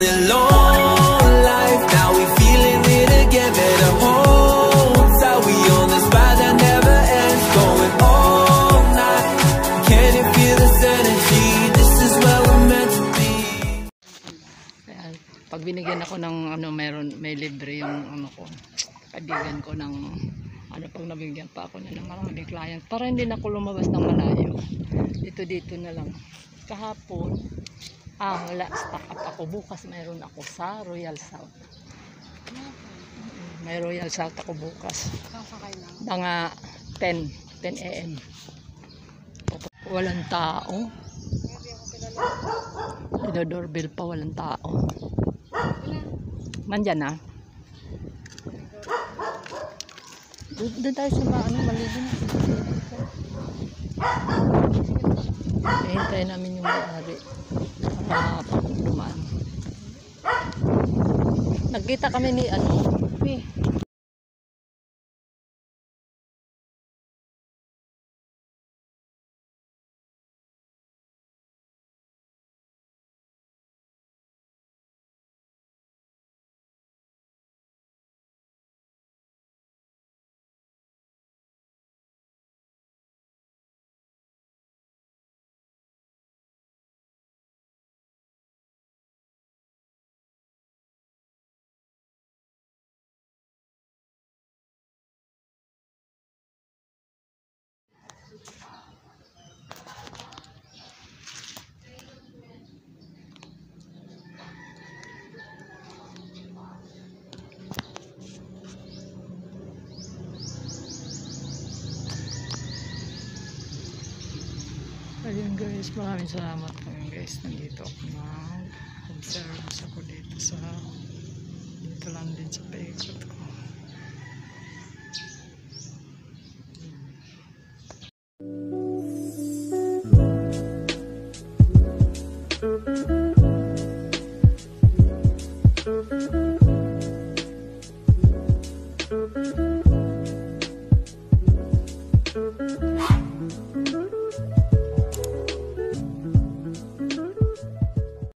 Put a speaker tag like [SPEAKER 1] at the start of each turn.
[SPEAKER 1] Long life, now we feeling it again. Better hold tight, we on this ride that never ends, going all night. Can you feel this energy? This is where we're meant to be.
[SPEAKER 2] Pag binigyan ako ng may libre yung kaibigan ko ng pag nabigyan pa ako ng maraming client para hindi na ako lumabas ng malayo. Dito na lang. Kahapon wala, stock up ako. Bukas mayroon ako sa Royal South. May Royal South ako bukas. Mga 10 AM. Walang tao. Doorbell pa, walang tao. Mandyan na. Doon tayo sa maligin. Hintayin namin yung may-ari para dumaan. Nagkita kami ni Ayun guys, maraming salamat po guys. Nandito ako na-observe ako dito lang din sa paikot ko.